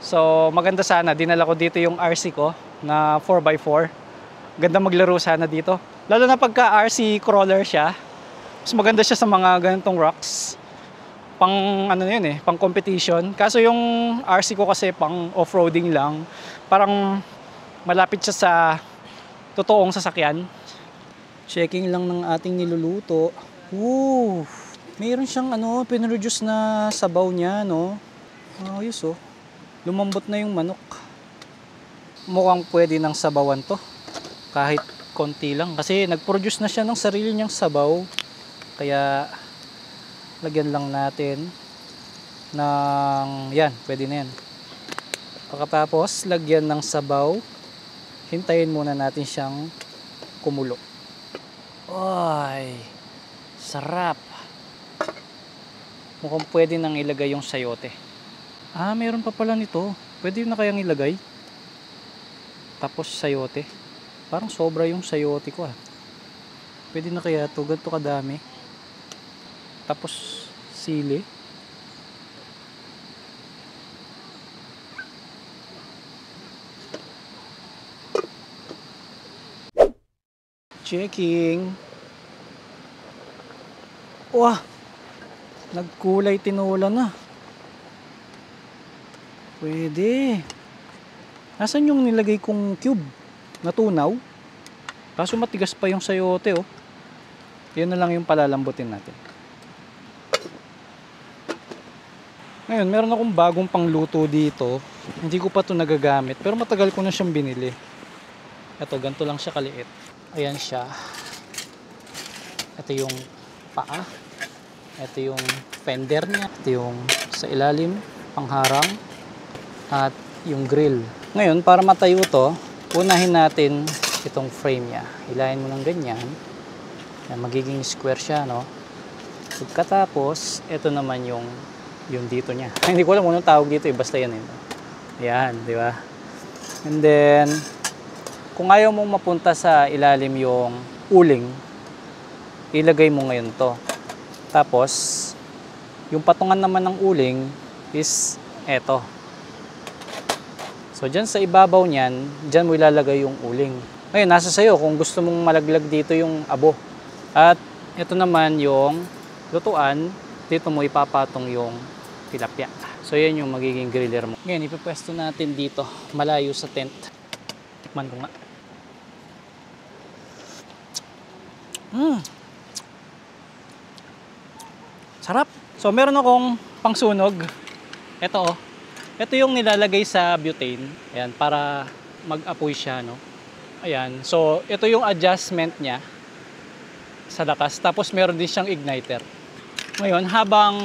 So maganda sana. Dinala ko dito yung RC ko na 4x4. Ganda maglaro sana dito. Lalo na pagka RC crawler siya. Mas maganda siya sa mga ganitong rocks. Pang ano yun eh, pang competition. Kaso yung RC ko kasi pang off-roading lang. Parang malapit siya sa totoong sasakyan. Checking lang ng ating niluluto. Woo! Mayroon siyang pinroduce na sabaw niya, no? Ayos, oh. Lumambot na yung manok. Mukhang pwede ng sabawan to. Kahit konti lang. Kasi nag-produce na siya ng sarili niyang sabaw. Kaya, lagyan lang natin ng, yan, pwede na yan. Pagkatapos, lagyan ng sabaw. Hintayin muna natin siyang kumulo. Ay, sarap. Mukhang pwede nang ilagay yung sayote. Meron pa pala nito. Pwede na kayang ilagay. Tapos sayote. Parang sobra yung sayote ko Pwede na kaya ito. Ganito kadami. Tapos sili. Checking. Wah! Nagkulay tinola na. Pwede. Nasaan yung nilagay kong cube? Natunaw. Kaso matigas pa yung sayote, oh. Yan na lang yung palalambutin natin. Ngayon, meron akong bagong pangluto dito. Hindi ko pa ito nagagamit. Pero matagal ko na siyang binili. Ito, ganito lang siya kaliit. Ayan siya. Ito yung paa. Ito yung fender niya. Ito yung sa ilalim, pangharang. At yung grill. Ngayon, para matayo to, unahin natin itong frame niya. Hilahin mo ng ganyan. Yan, magiging square siya, no? Pagkatapos, ito naman yung dito niya. Hindi ko alam kung anong tawag dito, basta yan. Yan, di ba? And then, kung ayaw mong mapunta sa ilalim yung uling, ilagay mo ngayon to. Tapos, yung patungan naman ng uling is eto. So, dyan sa ibabaw niyan, dyan mo ilalagay yung uling. Ngayon, nasa sayo kung gusto mong malaglag dito yung abo. At ito naman yung lutuan, dito mo ipapatong yung tilapia. So, yan yung magiging griller mo. Ngayon, ipipwesto natin dito, malayo sa tent. Tikman ko nga. Sarap. So, meron akong pangsunog. Ito, oh. Ito yung nilalagay sa butane. Ayan, para mag-apoy siya, no? Ayan. So, ito yung adjustment niya sa lakas. Tapos, meron din siyang igniter. Ngayon, habang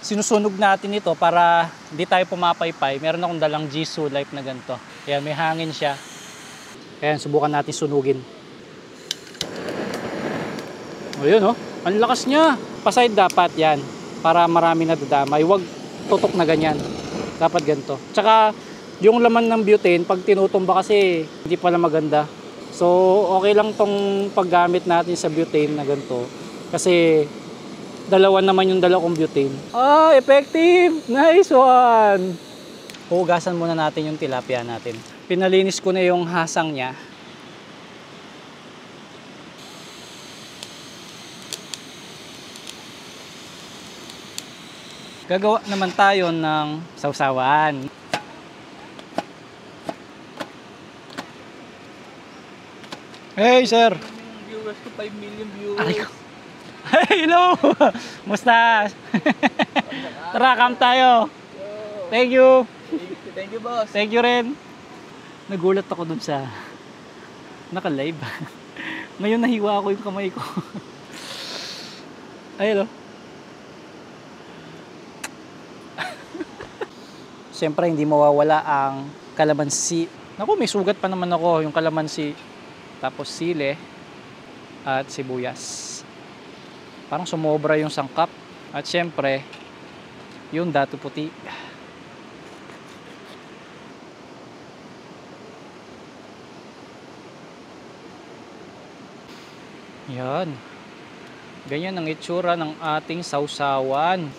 sinusunog natin ito para hindi tayo pumapaypay, meron akong dalang Jisoo Life na ganito. Ayan, may hangin siya. Ayan, subukan natin sunugin. Ayun, oh. Ang lakas niya. Paside dapat yan. Para marami na dadamay. Huwag tutok na ganyan. Dapat ganito. Tsaka, yung laman ng butane, pag tinutumba kasi, hindi pala maganda. So, okay lang tong paggamit natin sa butane na ganito. Kasi, Dalawa naman yung dala kong butane. Ah, effective! Nice one! Hugasan muna natin yung tilapia natin. Pinalinis ko na yung hasang niya. Gagawa naman tayo ng sausawan. Hey, sir! Viewers ko, 5 million viewers. Aray ko. Hey, hello! Musta? Tara, come tayo. Thank you. Thank you, boss. Thank you rin. Nagulat ako dun sa naka-live. Ngayon nahiwa ako yung kamay ko. Ay, hello. Siyempre, hindi mawawala ang kalamansi. Naku, may sugat pa naman ako. Yung kalamansi, tapos sile, at sibuyas. Parang sumobra yung sangkap. At siyempre, yung dato puti. Yan. Ganyan ang itsura ng ating sausawan.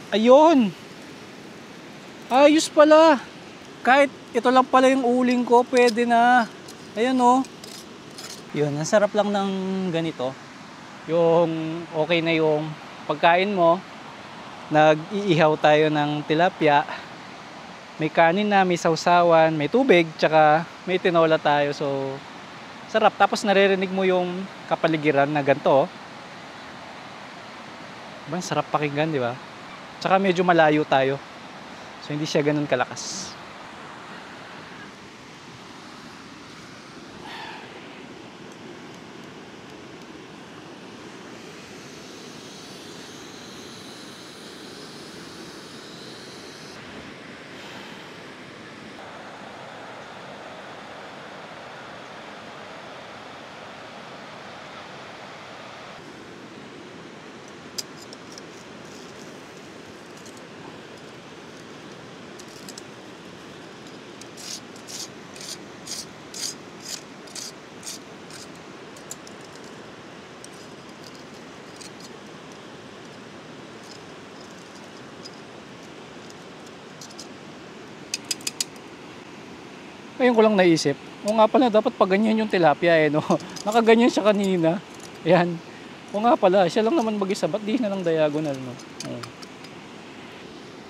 Ayun! Ayos pala! Kahit ito lang pala yung uling ko, pwede na. Ayan o. Yun, ang sarap lang ng ganito. Yung okay na yung pagkain mo. Nag-iihaw tayo ng tilapia. May kanin na, may sausawan, may tubig, tsaka may tinola tayo. So, sarap. Tapos naririnig mo yung kapaligiran na ganito. Diba? Sarap pakinggan, di ba? Tsaka medyo malayo tayo. So, hindi siya ganun kalakas. Ngayon ko lang naisip, o nga pala, dapat pa ganyan yung tilapia no? Nakaganyan siya kanina. Ayan. O nga pala, siya lang naman mag-isa, ba't di na lang diagonal, no?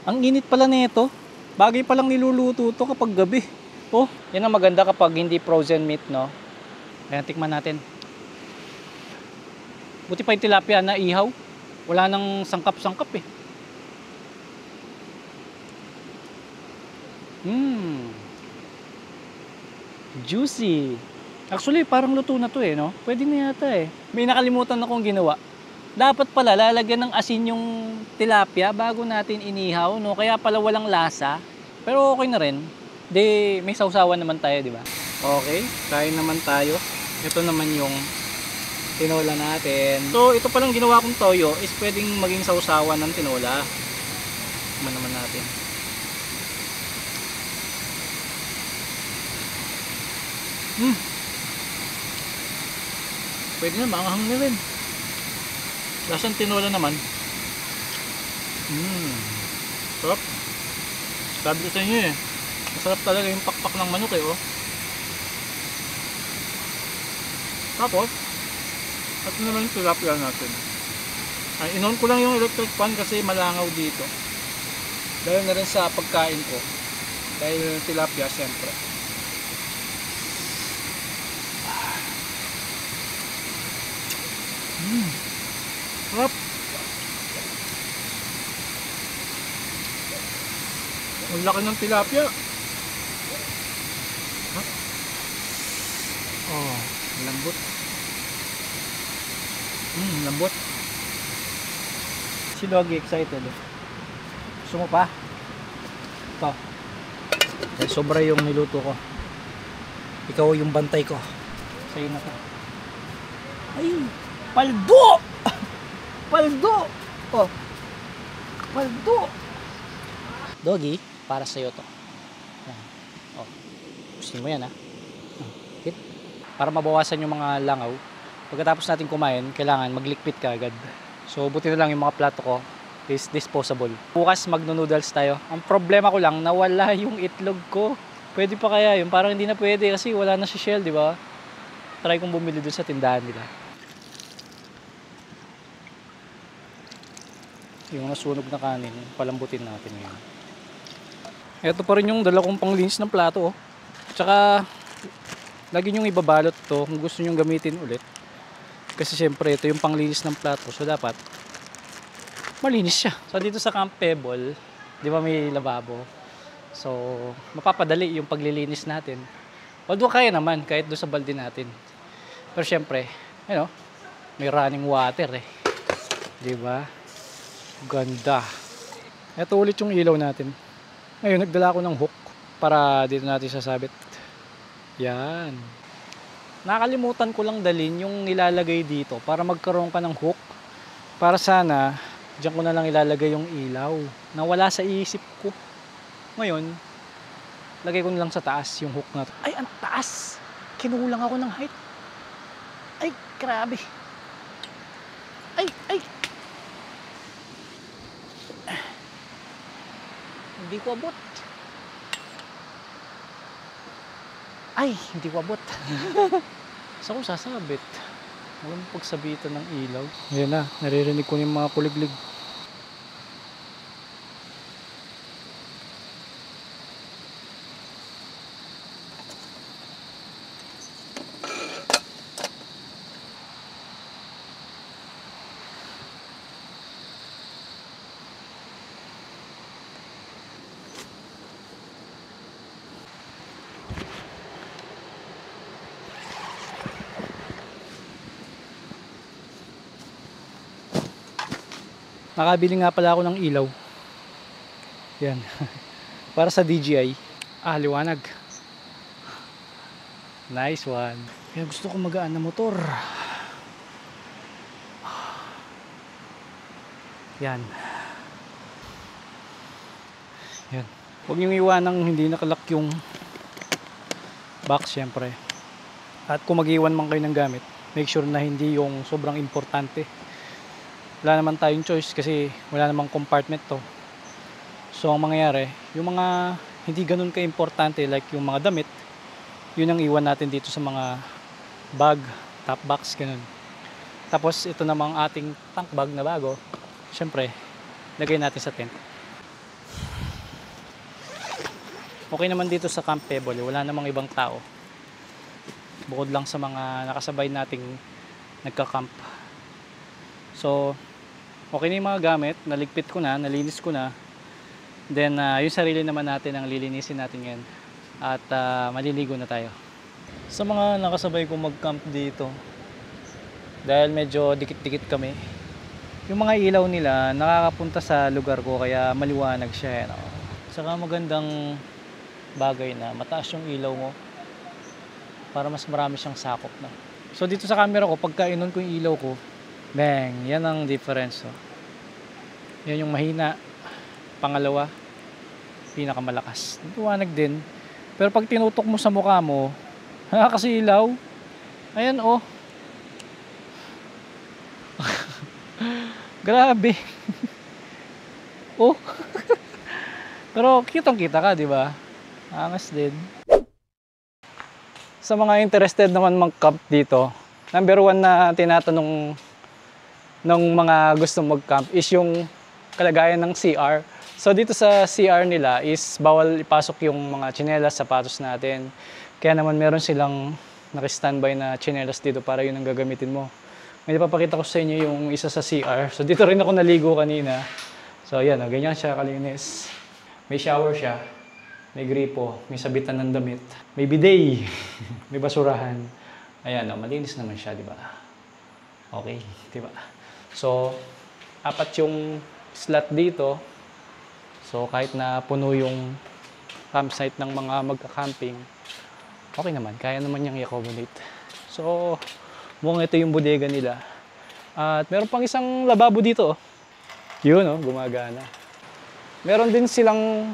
Ang init pala nito. Bagay palang niluluto to kapag gabi. Oh, yan ang maganda kapag hindi frozen meat, no? Ayan, tikman natin. Buti pa yung tilapia na ihaw. Wala nang sangkap-sangkap eh. Juicy. Actually, parang luto na to no? Pwede na yata May nakalimutan akong ginawa. Dapat pala lalagyan ng asin yung tilapia bago natin inihaw, no? Kaya pala walang lasa. Pero okay na rin. May sausawan naman tayo, di ba? Okay, kain naman tayo. Ito naman yung tinola natin. So, ito palang ginawa kong toyo is pwedeng maging sausawan ng tinola. Tikman naman natin. Pwede na, maanghang na rin. Lasang tinola naman. Sarap. Sabi ko sa inyo masarap talaga yung pakpak ng manok oh. Tapos, ito naman yung tilapia natin. In-on ko lang yung electric fan kasi malangaw dito. Dahil na rin sa pagkain ko. Dahil tilapia, siyempre. Sarap. Ang laki ng tilapia. Oh, lambot. Lambot. Si Logie excited Gusto mo pa? Ito. Dahil sobra yung niluto ko. Ikaw yung bantay ko. Sa'yo na to. Ay! Paldo! Paldo! Oh. Paldo! Doggy, para sa'yo to. Yan. Oh. Gusto mo yan Hit. Para mabawasan yung mga langaw. Pagkatapos natin kumain, kailangan maglikpit ka agad. So buti na lang yung mga plato ko is disposable. Bukas magno-noodles tayo. Ang problema ko lang, nawala yung itlog ko. Pwede pa kaya yun? Parang hindi na pwede kasi wala na si Shell, di ba? Try kong bumili dun sa tindahan nila. Yung nasunog na kanin, palambutin natin ngayon. Ito pa rin yung dala kong panglinis ng plato. Tsaka, lagi nyong ibabalot to kung gusto nyong gamitin ulit. Kasi syempre, ito yung panglinis ng plato. So, dapat malinis siya. So, dito sa Camp Pebble, di ba may lababo? So, mapapadali yung paglilinis natin. Although kaya naman, kahit doon sa balde natin. Pero syempre, may running water eh. Di ba? Ganda. Ito ulit yung ilaw natin. Ngayon, nagdala ako ng hook para dito natin sasabit. Yan. Nakalimutan ko lang dalhin yung nilalagay dito para magkaroon ka ng hook. Para sana, diyan ko na lang ilalagay yung ilaw. Nawala sa isip ko. Ngayon, lagay ko na lang sa taas yung hook na to. Ay, ang taas! Kinulang ako ng height. Ay, grabe. Ay! Hindi ko abot. Ay, hindi ko abot. Saan ko sasabit? Walang pagsabitan ng ilaw. Ayan na, naririnig ko yung mga kuliglig. Nakabili nga pala ako ng ilaw. Yan. Para sa DJI. Liwanag. Nice one. Kaya gusto ko magaan na motor. Yan. Yan. Huwag niyong iwanang hindi nakalock yung box syempre. At kung mag-iwan man kayo ng gamit, make sure na hindi yung sobrang importante. Wala naman tayong choice kasi wala namang compartment to. So ang mangyayari, yung mga hindi ganun ka-importante like yung mga damit, yun ang iwan natin dito sa mga bag, top box, ganun. Tapos ito namang ating tank bag na bago, syempre, lagay natin sa tent. Okay naman dito sa Camp Pebble, wala namang ibang tao. Bukod lang sa mga nakasabay nating nagka-camp. So, okay na yung mga gamit, naligpit ko na, nalinis ko na. Then, yung sarili naman natin ang lilinisin natin ngayon. At maliligo na tayo. Sa mga nakasabay kong mag-camp dito, dahil medyo dikit-dikit kami, yung mga ilaw nila nakakapunta sa lugar ko kaya maliwanag siya. Saka magandang bagay na mataas yung ilaw mo para mas marami siyang sakop na. So dito sa camera ko, pagka inon ko yung ilaw ko, bang, yan ang difference. Yan yung mahina. Pangalawa, pinakamalakas. Liwanag din. Pero pag tinutok mo sa mukha mo, kasi ilaw. Ayan oh. Grabe. Oh. Pero kitang-kita ka, di ba? Angas din. Sa mga interested naman mag-camp dito, number 1 na tinatanong ng mga gusto mag-camp is yung kalagayan ng CR. So dito sa CR nila is bawal ipasok yung mga tsinelas, sapatos natin. Kaya naman meron silang naka-standby na tsinelas dito para yun ang gagamitin mo. May papakita ko sa inyo yung isa sa CR. So dito rin ako naligo kanina. So yan, ganyan siya kalinis. May shower siya. May gripo, may sabitan ng damit, may bidet, may basurahan. Ayan, malinis naman siya, di ba? Okay, di ba? So, 4 yung slot dito. So, kahit na puno yung campsite ng mga magka-camping, okay naman, kaya naman niyang i-accommodate. So, mukhang ito yung bodega nila. At meron pang isang lababo dito. Yun, gumagana. Meron din silang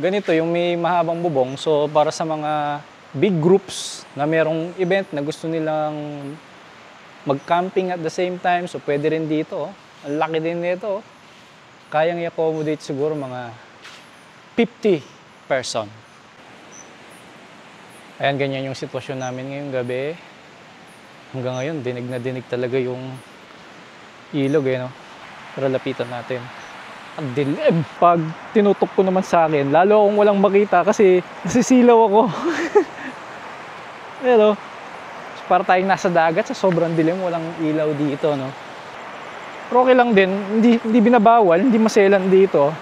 ganito, yung may mahabang bubong. So, para sa mga big groups na merong event na gusto nilang mag-camping at the same time. So, pwede rin dito. Ang laki din nito. Kayang i-accommodate siguro mga 50 person. Ayan, ganyan yung sitwasyon namin ngayong gabi. Hanggang ngayon, dinig na dinig talaga yung ilog eh, no? Pero lapitan natin. Ang dilim. Pag tinutok ko naman sa akin, lalo akong walang makita kasi nasisilaw ako. Pero, para tayong nasa dagat sa sobrang dilim, walang ilaw dito, no? Pero okay lang din, hindi binabawal, hindi maselan dito.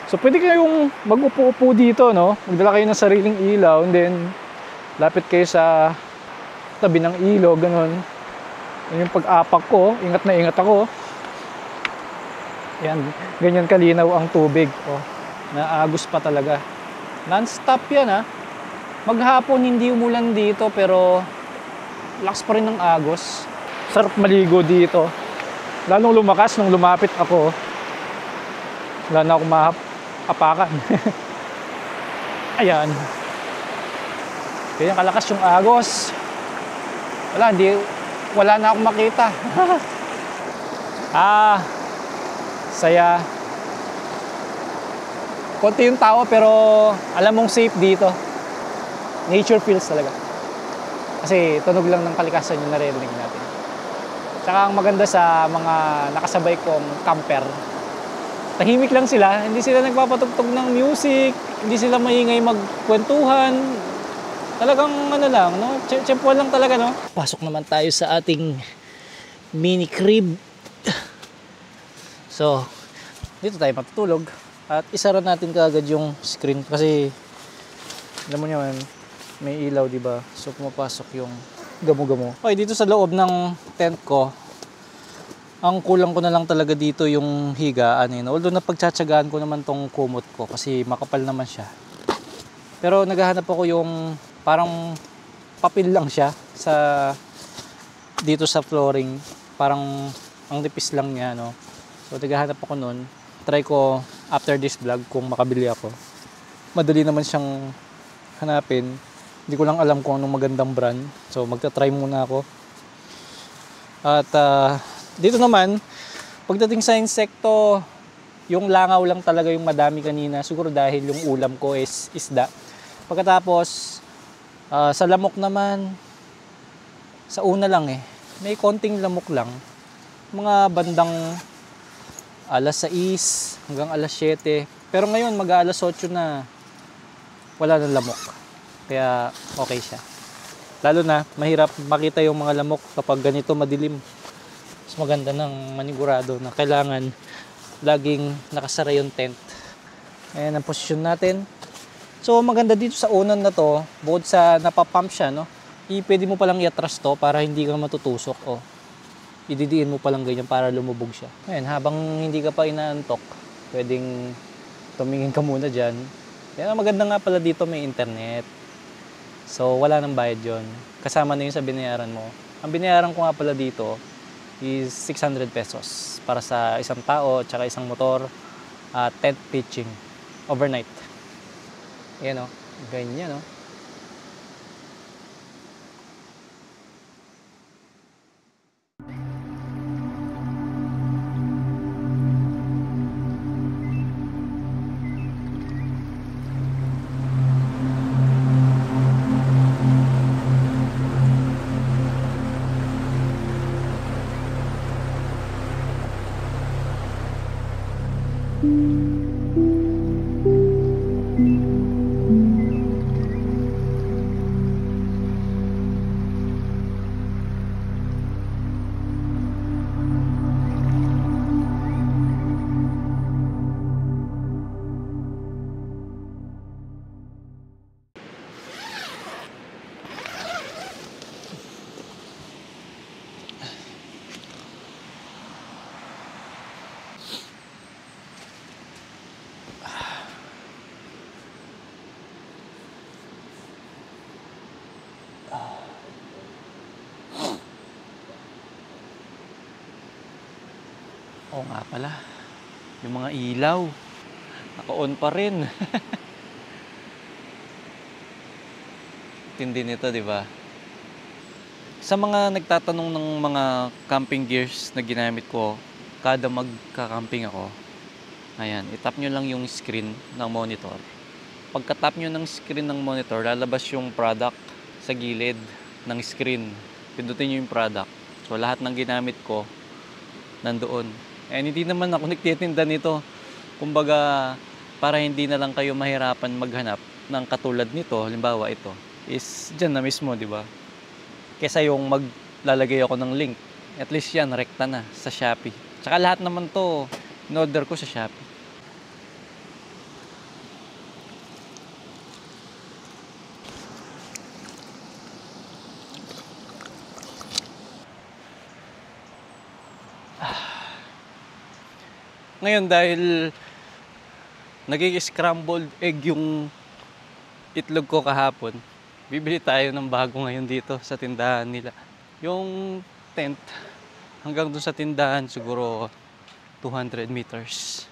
So pwede kayong mag-upo-upo dito, no? Magdala kayo ng sariling ilaw, and then lapit kayo sa tabi ng ilog, ganun. Yan yung pag-apak ko, ingat na ingat ako. Yan, ganyan kalinaw ang tubig. Oh, naagos pa talaga. Non-stop yan, ha. Maghapon hindi umulan dito, pero lakas pa rin ng agos. Sarap maligo dito. Lalong lumakas nung lumapit ako. Wala na akong maapakan. Ayan. Ganyan kalakas yung agos. Wala na akong makita. Saya. Konti yung tao pero alam mong safe dito. Nature feels talaga. Kasi tunog lang ng kalikasan yung naririnig natin. Tsaka ang maganda sa mga nakasabay kong camper, tahimik lang sila, hindi sila nagpapatugtog ng music, hindi sila maingay magkwentuhan. Talagang ano lang, no? Tsempuan lang talaga, no? Pasok naman tayo sa ating mini crib. So, dito tayo matutulog. At isara natin kaagad yung screen kasi alam mo naman, may ilaw, di ba? So pumapasok yung gamo-gamo. Okay, dito sa loob ng tent ko, ang kulang ko na lang talaga dito yung higaan. Although napagtsatsagaan ko naman tong kumot ko kasi makapal naman siya. Pero naghahanap ako yung parang papel lang siya dito sa flooring. Parang ang nipis lang niya, no? So naghahanap ako nun. Try ko after this vlog kung makabili ako. Madali naman siyang hanapin. Hindi ko lang alam kung anong magandang brand. So magta-try muna ako. At dito naman, pagdating sa insekto, yung langaw lang talaga yung madami kanina. Siguro dahil yung ulam ko is isda. Pagkatapos, sa lamok naman, sa una lang may konting lamok lang. Mga bandang alas 6 hanggang alas 7. Pero ngayon, mag-alas 8 na wala ng lamok. Kaya okay siya. Lalo na, mahirap makita yung mga lamok kapag ganito madilim. Mas maganda ng manigurado na kailangan laging nakasara yung tent. Ayan ang posisyon natin. So maganda dito sa unan na to, bukod sa napapump siya, no? Pwede mo palang i-atras to para hindi ka matutusok. Oh. Ididiin mo palang ganyan para lumubog siya. Ayan, habang hindi ka pa inaantok, pwedeng tumingin ka muna dyan. Yan ang maganda nga pala dito, may internet. So, wala nang bayad yun. Kasama na yun sa binayaran mo. Ang binayaran ko nga pala dito is 600 pesos para sa isang tao, tsaka isang motor, tent pitching, overnight. Yan o, ganyan o. Oo nga pala. Yung mga ilaw. Naka-on pa rin. Tindi nito, di ba? Sa mga nagtatanong ng mga camping gears na ginamit ko, kada magka-camping ako, ayan, itap nyo lang yung screen ng monitor. Pagka-tap nyo ng screen ng monitor, lalabas yung product sa gilid ng screen. Pindutin nyo yung product. So, lahat ng ginamit ko, nandoon. And hindi naman ako nagtitinda nito. Kumbaga, para hindi na lang kayo mahirapan maghanap ng katulad nito, halimbawa ito, is dyan na mismo, di ba? Kesa yung maglalagay ako ng link. At least yan, rekta na sa Shopee. Tsaka lahat naman to, in-order ko sa Shopee. Ngayon dahil naging scrambled egg yung itlog ko kahapon, bibili tayo ng bago ngayon dito sa tindahan nila. Yung tent hanggang dun sa tindahan siguro 200 meters.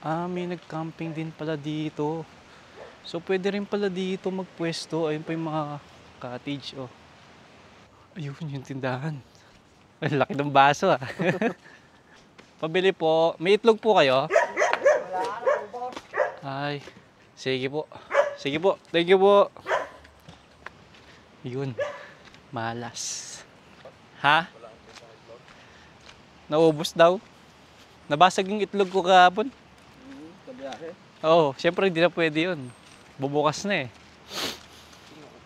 May nag-camping din pala dito. So pwede rin pala dito magpwesto. Ayun pa yung mga cottage. Oh. Ayun yung tindahan. Ang laki ng baso ah. Pabili po. May itlog po kayo? Ay, sige po. Sige po. Thank you po. Yun. Malas. Ha? Naubos daw. Nabasag yung itlog ko kahapon. Kabiyahe. Oo, syempre hindi na pwede yun. Bubukas na eh.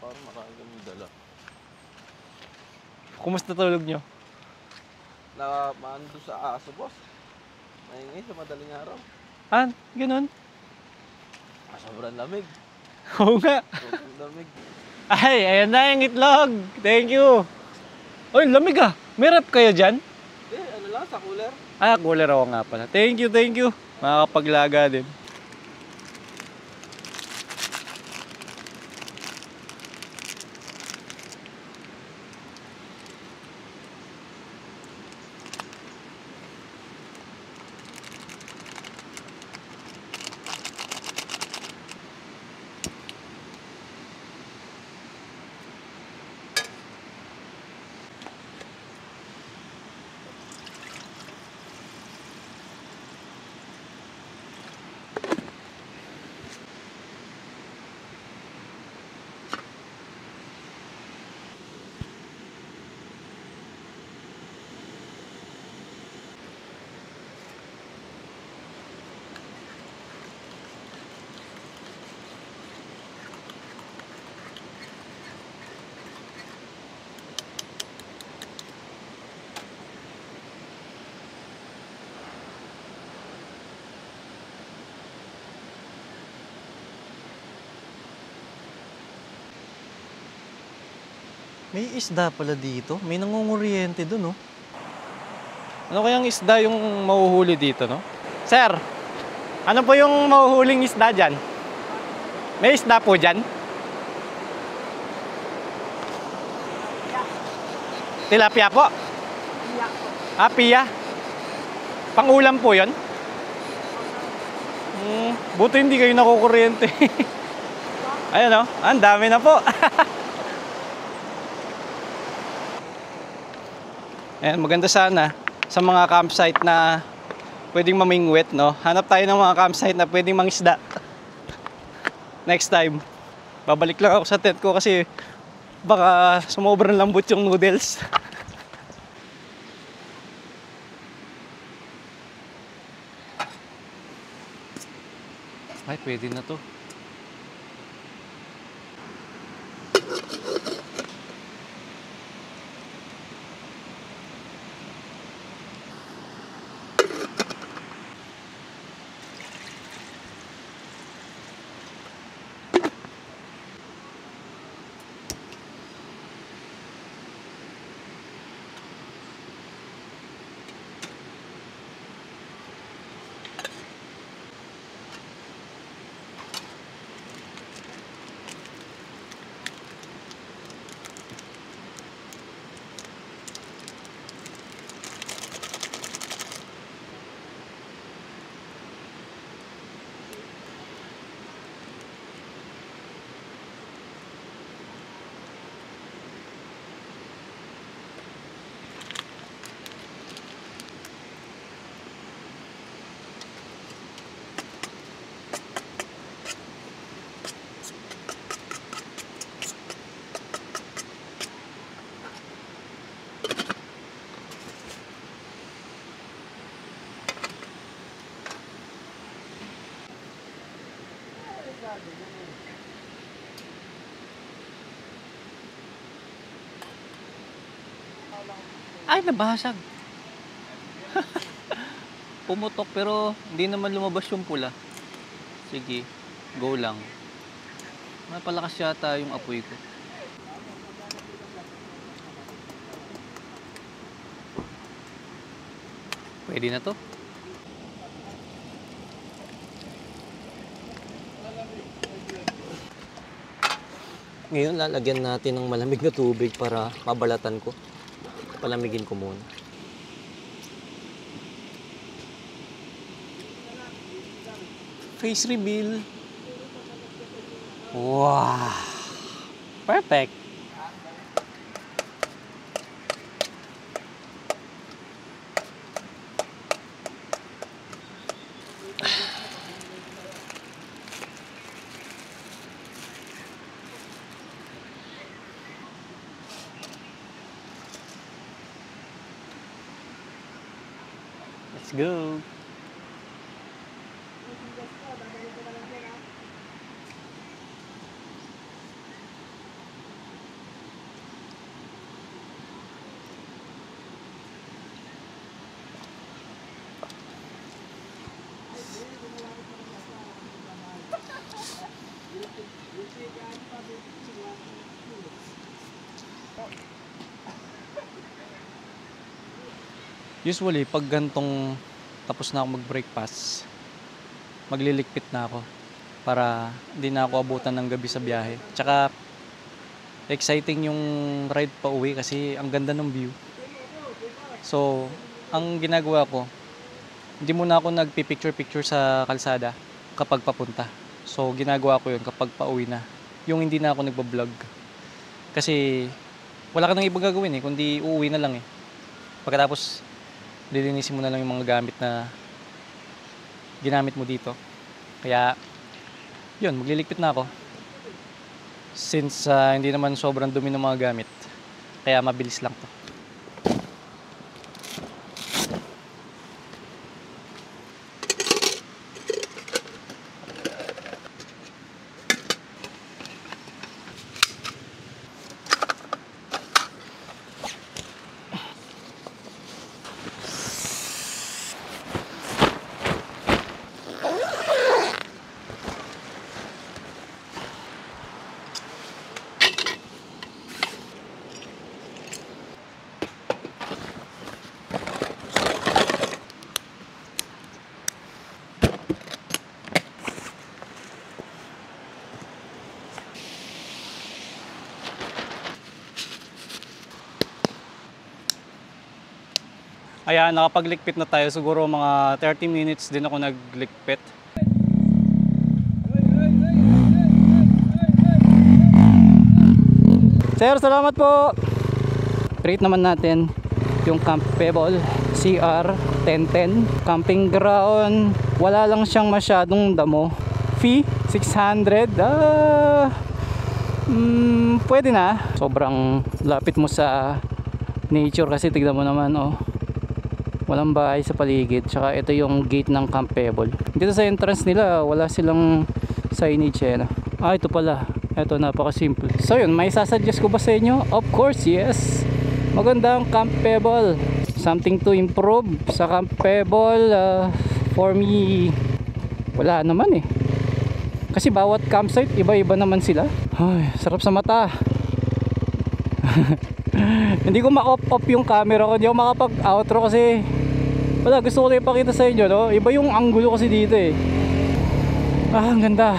Parang makakagam yung dala. Kumusta tulog nyo? Nakamaan doon sa aso, boss. Maingay sa madaling araw. Ah, ganun. Sobrang lamig. Oo nga. Sobrang lamig. Ay, ayan na yung itlog. Thank you. Oy, lamig ah. May rep kayo dyan? Ano lang, sa cooler. Ah, cooler ako nga pala. Thank you, thank you. Makakapaglaga din. May isda pala dito. May nangunguryente dun, oh. Ano kayang isda yung mahuhuli dito, no? Sir, ano po yung mahuhuling isda dyan? May isda po dyan? Tilapia po? Ah, piya. Pang-ulam po yun? Buto hindi kayo nakukuryente. Ayan, oh. Ang dami na po. Ayan, maganda sana sa mga campsite na pwedeng mamingwit, no? Hanap tayo ng mga campsite na pwedeng mangisda. Next time, babalik lang ako sa tent ko kasi baka sumobrang lambot yung noodles. Ay, pwede na to. Ay, nabasag. Pumutok pero hindi naman lumabas yung pula. Sige, go lang. Mapalakas yata yung apoy ko. Pwede na to. Ngayon lalagyan natin ng malamig na tubig para mabalatan ko. Palamigin ko muna. Face reveal. Wow! Perfect! Let's go! Usually, pag gantong tapos na ako mag-breakfast, magliligpit na ako para hindi na ako abutan ng gabi sa biyahe. Tsaka, exciting yung ride pa uwi kasi ang ganda ng view. So, ang ginagawa ko, hindi muna ako nagpipicture-picture sa kalsada kapag papunta. So, ginagawa ko yun kapag pauwi na. Yung hindi na ako nagbablog. Kasi, wala ka nang ibang gagawin kundi uuwi na lang Pagkatapos, lilinisin mo na lang yung mga gamit na ginamit mo dito. Kaya, yun, magliligpit na ako. Since hindi naman sobrang dumi ng mga gamit. Kaya mabilis lang to. Ayan, nakapaglikpit na tayo. Siguro mga 30 minutes din ako naglikpit. Sir, salamat po. Rate naman natin yung Camp Pebble CR 1010 camping ground. Wala lang siyang masyadong damo. Fee 600. Pwede na. Sobrang lapit mo sa nature kasi tignan mo naman walang bahay sa paligid. Tsaka ito yung gate ng Camp Pebble. Dito sa entrance nila wala silang signage ito pala. Ito, napaka-simple. So yun, may sasuggest ko ba sa inyo? Of course, yes. Maganda ang Camp Pebble. Something to improve sa Camp Pebble. For me, wala naman Kasi bawat campsite, iba-iba naman sila. Ay, sarap sa mata. Hindi ko ma-off yung camera ko. Hindi ako makapag-outro kasi wala, gusto ko lang ipakita sa inyo Iba yung angulo kasi dito ang ganda.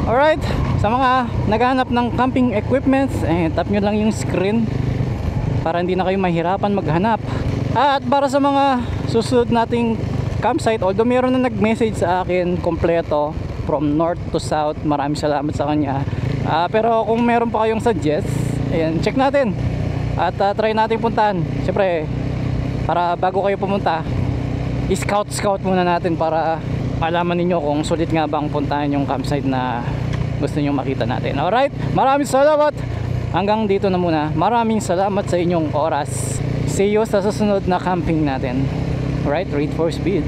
Alright, sa mga naghahanap ng camping equipments, tap nyo lang yung screen para hindi na kayo mahirapan maghanap. At para sa mga susunod nating campsite, although mayroon na nag-message sa akin kompleto from north to south, maraming salamat sa kanya. Pero kung meron pa kayong suggest, check natin at try natin puntahan. Siyempre, para bago kayo pumunta, i-scout muna natin para malaman ninyo kung sulit nga bang puntahan yung campsite na gusto nyo makita natin. Alright, maraming salamat. Hanggang dito na muna. Maraming salamat sa inyong oras. See you sa susunod na camping natin. Alright, rate for speed.